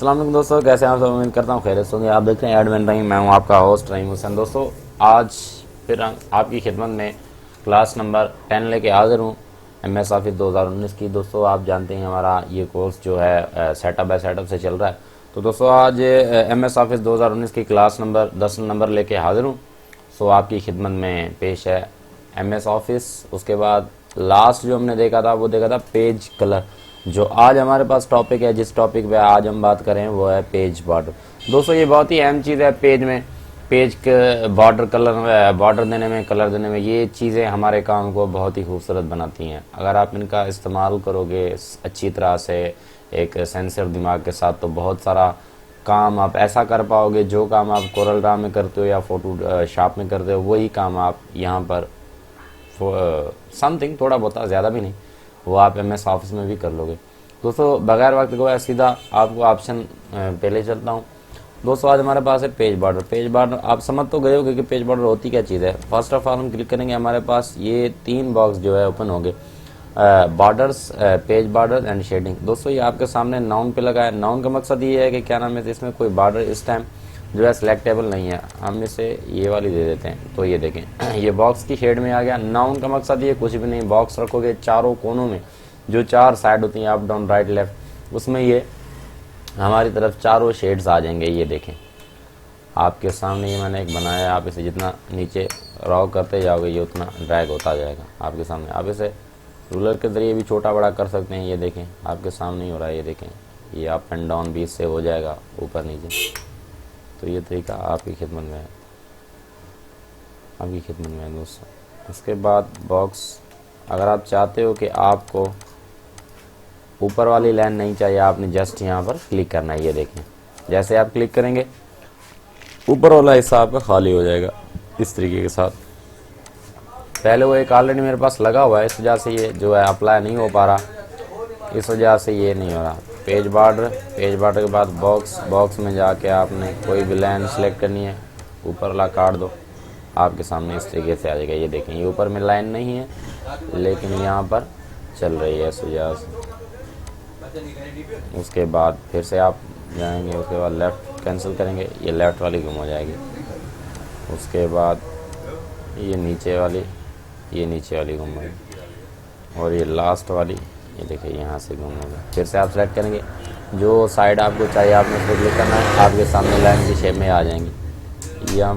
अस्सलाम वालेकुम दोस्तों, कैसे हैं आप सब। उम्मीद करता हूँ खैरियत से होंगे। आप देख रहे हैं एडमिन रहीम, मैं हूँ आपका होस्ट रहीम हुसैन। दोस्तों आज फिर आपकी खिदमत में क्लास नंबर 10 लेके हाजिर हूँ MS ऑफिस 2019 की। दोस्तों आप जानते हैं हमारा ये कोर्स जो है सेटअप बाय सेटअप से चल रहा है। तो दोस्तों आज MS ऑफिस 2019 की क्लास नंबर 10 नंबर लेके हाजिर हूँ। सो आपकी खिदमत में पेश है MS ऑफिस। उसके बाद लास्ट जो हमने देखा था वो देखा था पेज कलर। जो आज हमारे पास टॉपिक है, जिस टॉपिक पे आज हम बात करें वो है पेज बॉर्डर। दोस्तों ये बहुत ही अहम चीज़ है पेज में, पेज के बॉर्डर कलर, बॉर्डर देने में, कलर देने में। ये चीज़ें हमारे काम को बहुत ही खूबसूरत बनाती हैं। अगर आप इनका इस्तेमाल करोगे अच्छी तरह से, एक सेंसर दिमाग के साथ, तो बहुत सारा काम आप ऐसा कर पाओगे। जो काम आप कोरल ड्रा में करते हो या फोटो शॉप में करते हो, वही काम आप यहाँ पर समथिंग थोड़ा बहुत, ज़्यादा भी नहीं, वो आप MS ऑफिस में भी कर लोगे। दोस्तों बगैर वक्त को सीधा आपको ऑप्शन पहले चलता हूँ। दोस्तों आज हमारे पास है पेज बॉर्डर। पेज बॉर्डर आप समझ तो गए हो कि पेज बॉर्डर होती क्या चीज़ है। फर्स्ट ऑफ ऑल हम क्लिक करेंगे, हमारे पास ये 3 बॉक्स जो है ओपन होंगे, borders, page border and shading. दोस्तों ये आपके सामने नाउन पे लगा है। नाउन का मकसद ये है कि क्या नाम है, इसमें कोई बॉर्डर इस टाइम जो है सिलेक्टेबल नहीं है। हम इसे ये वाली दे देते हैं। तो ये देखें ये बॉक्स की शेड में आ गया। नाउन का मकसद ये कुछ भी नहीं, बॉक्स रखोगे चारों कोनों में, जो 4 साइड होती हैं अप डाउन राइट लेफ्ट, उसमें ये हमारी तरफ चारों शेड्स आ जाएंगे। ये देखें आपके सामने ये मैंने एक बनाया है। आप इसे जितना नीचे रॉ करते जाओगे ये उतना ड्रैग होता जाएगा आपके सामने। आप इसे रूलर के ज़रिए भी छोटा बड़ा कर सकते हैं। ये देखें आपके सामने ही हो रहा है। ये देखें ये अप एंड डाउन भी इससे हो जाएगा, ऊपर नीचे। तो ये तरीका आपकी खिदमत में है, आपकी खिदमत में है दोस्तों। उसके बाद बॉक्स, अगर आप चाहते हो कि आपको ऊपर वाली लाइन नहीं चाहिए, आपने जस्ट यहाँ पर क्लिक करना है। ये देखें जैसे आप क्लिक करेंगे ऊपर वाला हिस्सा आपका खाली हो जाएगा इस तरीके के साथ। पहले वो एक ऑलरेडी मेरे पास लगा हुआ है, इस वजह से ये जो है अप्लाई नहीं हो पा रहा, इस वजह से ये नहीं हो रहा। पेज बॉर्डर, पेज बॉर्डर के बाद बॉक्स, बॉक्स में जाके आपने कोई भी लाइन सेलेक्ट करनी है, ऊपर वाला काट दो, आपके सामने इस तरीके से आ जाएगा। ये देखें ये ऊपर में लाइन नहीं है लेकिन यहाँ पर चल रही है इस वजह से। उसके बाद फिर से आप जाएंगे, उसके बाद लेफ़्ट कैंसिल करेंगे, ये लेफ़्ट वाली गुम हो जाएगी। उसके बाद ये नीचे वाली, ये नीचे वाली गुम होगी, और ये लास्ट वाली ये देखिए यहाँ से गुम होगा। फिर से आप सेलेक्ट करेंगे, जो साइड आपको चाहिए आपने उसको क्लिक करना है, आपके सामने लाइन की शेप में आ जाएंगी। यहाँ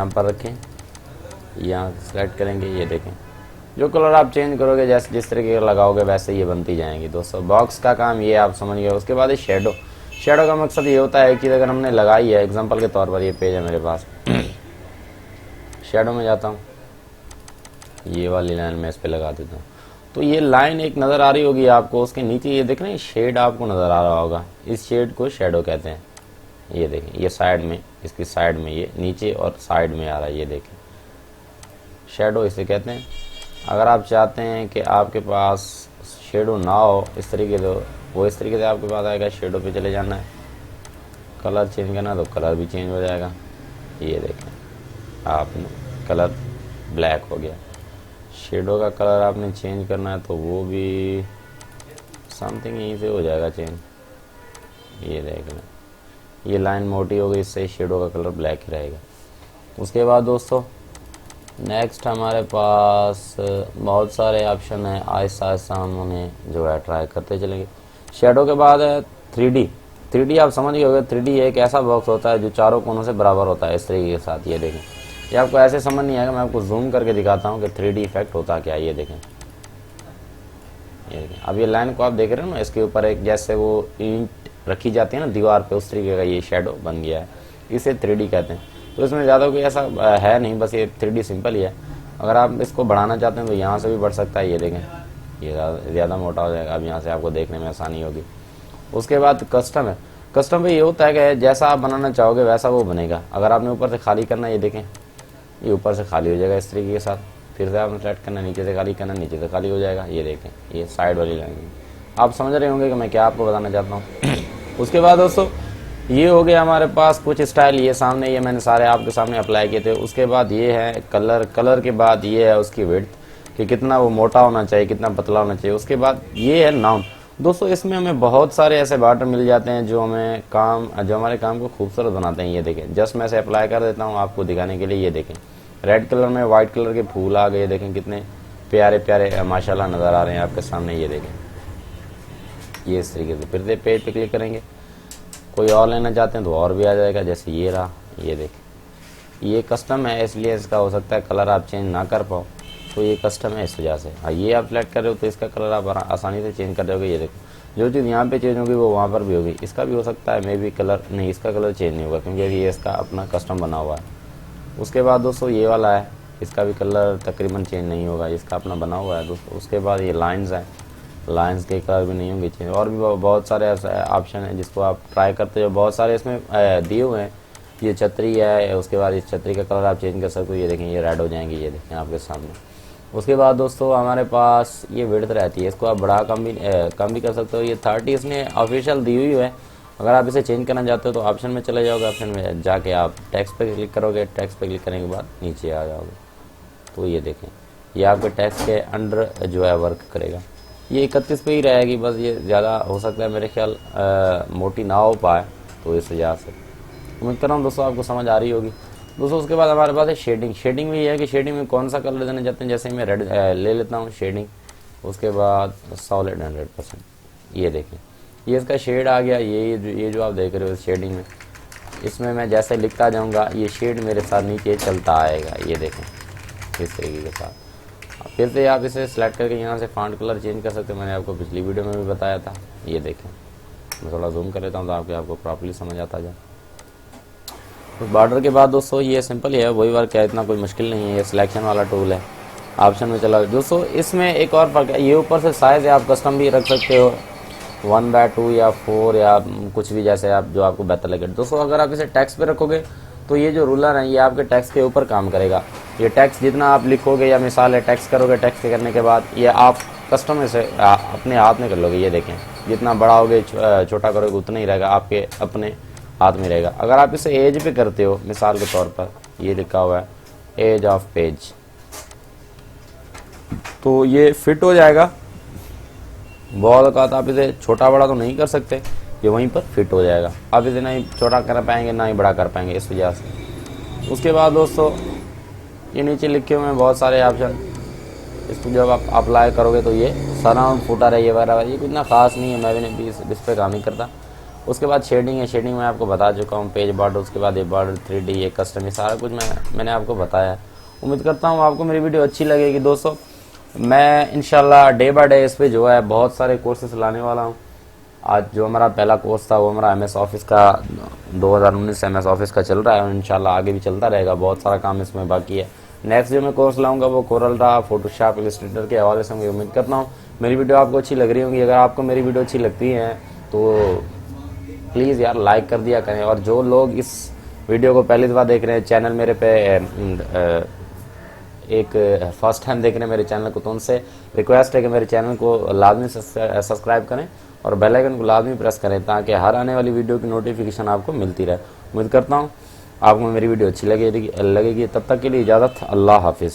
पर रखें, यहाँ सेलेक्ट करेंगे, ये देखें जो कलर आप चेंज करोगे, जैसे जिस तरीके का लगाओगे वैसे ये बनती जाएंगी। दोस्तों बॉक्स का काम ये आप समझ गए। उसके बाद ये शेडो, शेडो का मकसद ये होता है कि अगर हमने लगाई है, एग्जांपल के तौर पर ये पेज है मेरे पास, शेडो में जाता हूँ, ये वाली लाइन में इस पर लगा देता हूँ, तो ये लाइन एक नज़र आ रही होगी आपको। उसके नीचे ये देख रहे हैं शेड आपको नज़र आ रहा होगा, इस शेड को शेडो कहते हैं। ये देखें ये साइड में, इसकी साइड में ये नीचे और साइड में आ रहा है, ये देखें शेडो इसे कहते हैं। अगर आप चाहते हैं कि आपके पास शेडो ना हो इस तरीके से, वो इस तरीके से आपके पास आएगा, शेडो पे चले जाना है, कलर चेंज करना है तो कलर भी चेंज हो जाएगा। ये देखें आपने कलर ब्लैक हो गया। शेडो का कलर आपने चेंज करना है तो वो भी समथिंग यहीं से हो जाएगा चेंज। ये देख लें ये लाइन मोटी हो गई, इससे शेडो का कलर ब्लैक ही रहेगा। उसके बाद दोस्तों नेक्स्ट हमारे पास बहुत सारे ऑप्शन हैं, आहिस्ता आहिस्ता हम उन्हें जो है ट्राई करते चलेंगे। शेडो के बाद है 3D। 3D आप समझ गए होंगे, 3D एक ऐसा बॉक्स होता है जो चारों कोनों से बराबर होता है इस तरीके के साथ। ये देखें ये आपको ऐसे समझ नहीं आएगा, मैं आपको जूम करके दिखाता हूँ कि 3D इफेक्ट होता क्या है। ये देखें, ये देखें अब ये लाइन को आप देख रहे हो ना, इसके ऊपर एक जैसे वो ईंट रखी जाती है ना दीवार पे, उस तरीके का ये शेडो बन गया है, इसे 3D कहते हैं। तो इसमें ज़्यादा कोई ऐसा है नहीं, बस ये 3D सिंपल ही है। अगर आप इसको बढ़ाना चाहते हैं तो यहाँ से भी बढ़ सकता है। ये देखें ये ज़्यादा मोटा हो जाएगा, अब यहाँ से आपको देखने में आसानी होगी। उसके बाद कस्टम है। कस्टम पे ये होता है कि जैसा आप बनाना चाहोगे वैसा वो बनेगा। अगर आपने ऊपर से खाली करना है, ये देखें ये ऊपर से खाली हो जाएगा इस तरीके के साथ। फिर से आपने सेलेक्ट करना, नीचे से खाली करना, नीचे से खाली हो जाएगा। ये देखें ये साइड वाली लाइन, आप समझ रहे होंगे कि मैं क्या आपको बताना चाहता हूँ। उसके बाद दोस्तों ये हो गया हमारे पास कुछ स्टाइल, ये सामने ये मैंने सारे आपके सामने अप्लाई किए थे। उसके बाद ये है कलर, कलर के बाद ये है उसकी विड्थ कि कितना वो मोटा होना चाहिए, कितना पतला होना चाहिए। उसके बाद ये है नाउन। दोस्तों इसमें हमें बहुत सारे ऐसे बॉर्डर मिल जाते हैं जो हमारे काम को खूबसूरत बनाते हैं। ये देखें, जस्ट मैं इसे अप्लाई कर देता हूँ आपको दिखाने के लिए। ये देखें, रेड कलर में व्हाइट कलर के फूल आ गए। देखें कितने प्यारे प्यारे माशाल्लाह नज़र आ रहे हैं आपके सामने। ये देखें, ये इस तरीके से फिर से पेज पे क्लिक करेंगे। कोई और लेना चाहते हैं तो और भी आ जाएगा, जैसे ये रहा। ये देखें, ये कस्टम है इसलिए इसका हो सकता है कलर आप चेंज ना कर पाओ, तो ये कस्टम है इस वजह से। हाँ, ये आप सेलेक्ट कर रहे हो तो इसका कलर आप आसानी से चेंज कर दोगे। ये देखो, जो चीज़ यहाँ पे चेंज होगी वो वहाँ पर भी होगी। इसका भी हो सकता है मे बी कलर नहीं, इसका कलर चेंज नहीं होगा क्योंकि ये इसका अपना कस्टम बना हुआ है। उसके बाद दोस्तों ये वाला है, इसका भी कलर तकरीबन चेंज नहीं होगा, इसका अपना बना हुआ है दोस्तों। उसके बाद ये लाइन्स हैं, लाइन्स के कलर भी नहीं होंगे चेंज। और भी बहुत सारे ऐसे ऑप्शन हैं जिसको आप ट्राई करते हो। बहुत सारे इसमें दिए हुए हैं। ये छतरी है, उसके बाद इस छतरी का कलर आप चेंज कर सकते हो। ये देखें, ये रेड हो जाएंगे, ये देखें आपके सामने। उसके बाद दोस्तों हमारे पास ये विड्थ रहती है, इसको आप बड़ा कम भी कर सकते हो। ये 30 इसने ऑफिशियल दी हुई है। अगर आप इसे चेंज करना चाहते हो तो ऑप्शन में चले जाओगे, ऑप्शन में जाके आप टेक्स्ट पे क्लिक करोगे। टेक्स्ट पे क्लिक करने के बाद नीचे आ जाओगे तो ये देखें, ये आपके टेक्स्ट के अंडर जो है वर्क करेगा। ये 31 पे ही रहेगी बस, ये ज़्यादा हो सकता है मेरे ख्याल मोटी ना हो पाए, तो इस वजह से। उम्मीद कर रहा हूँ दोस्तों आपको समझ आ रही होगी। दोस्तों उसके बाद हमारे पास है शेडिंग। शेडिंग में ये है कि शेडिंग में कौन सा कलर देना चाहते हैं। जैसे मैं रेड ले लेता हूँ शेडिंग, उसके बाद सॉलिड 100%। ये देखें, ये इसका शेड आ गया। ये जो आप देख रहे हो शेडिंग में, इसमें मैं जैसे लिखता जाऊँगा ये शेड मेरे साथ नीचे चलता आएगा। ये देखें इस तरीके के साथ। फिर से आप इसे सेलेक्ट करके यहाँ से फॉन्ट कलर चेंज कर सकते हैं, मैंने आपको पिछली वीडियो में भी बताया था। ये देखें, मैं थोड़ा जूम कर लेता हूँ तो आपको प्रॉपर्ली समझ आता जाए। उस बॉर्डर के बाद दोस्तों ये सिंपल ही है, वही वर्क है, इतना कोई मुश्किल नहीं है। ये सिलेक्शन वाला टूल है, ऑप्शन में चला दोस्तों। इसमें एक और फर्क है, ये ऊपर से साइज़ आप कस्टम भी रख सकते हो, 1/2 या 4 या कुछ भी, जैसे आप जो आपको बेहतर लगे। दोस्तों अगर आप इसे टेक्स्ट पे रखोगे तो ये जो रूलर है ये आपके टेक्स्ट के ऊपर काम करेगा। ये टेक्स्ट जितना आप लिखोगे या मिसाल है टेक्स्ट करोगे, टेक्स्ट करने के बाद ये आप कस्टम से अपने हाथ में कर लोगे। ये देखें, जितना बड़ा होगे छोटा करोगे उतना ही रहेगा, आपके अपने हाथ में रहेगा। अगर आप इसे एज पे करते हो, मिसाल के तौर पर ये लिखा हुआ है एज ऑफ पेज, तो ये फिट हो जाएगा। बहुत औकात आप इसे छोटा बड़ा तो नहीं कर सकते, ये वहीं पर फिट हो जाएगा। आप इसे नहीं छोटा कर पाएंगे ना ही बड़ा कर पाएंगे, इस वजह से। उसके बाद दोस्तों ये नीचे लिखे हुए हैं बहुत सारे ऑप्शन, इसको जब आप अप्लाई करोगे तो ये सराउंड फुटर है, ये वगैरह, ये कुछ इतना खास नहीं है, मैं भी इस पर काम नहीं करता। उसके बाद शेडिंग है, शेडिंग मैं आपको बता चुका हूँ। पेज बॉर्डर, उसके बाद ये बॉर्डर 3D, ये कस्टम, ये सारा कुछ मैंने आपको बताया। उम्मीद करता हूँ आपको मेरी वीडियो अच्छी लगेगी। दोस्तों मैं इंशाल्लाह डे बाय डे इस पर जो है बहुत सारे कोर्सेस लाने वाला हूँ। आज जो हमारा पहला कोर्स था वो हमारा MS ऑफिस का 2019 MS ऑफिस का चल रहा है और इंशाल्लाह आगे भी चलता रहेगा। बहुत सारा काम इसमें बाकी है। नेक्स्ट जो मैं कोर्स लाऊंगा वो कोरल ड्रा, फोटोशॉप, इलस्ट्रेटर के हवाले से। उम्मीद करता हूँ मेरी वीडियो आपको अच्छी लग रही होंगी। अगर आपको मेरी वीडियो अच्छी लगती है तो प्लीज़ यार लाइक कर दिया करें। और जो लोग इस वीडियो को पहली दफ़ा देख रहे हैं, चैनल मेरे पे एक फर्स्ट टाइम देख रहे हैं मेरे चैनल को, तो उनसे रिक्वेस्ट है कि मेरे चैनल को लाजमी सब्सक्राइब करें और बेल आइकन को लाजमी प्रेस करें ताकि हर आने वाली वीडियो की नोटिफिकेशन आपको मिलती रहे। उम्मीद करता हूँ आपको मेरी वीडियो अच्छी लगेगी। तब तक के लिए इजाज़त, अल्लाह हाफिज़।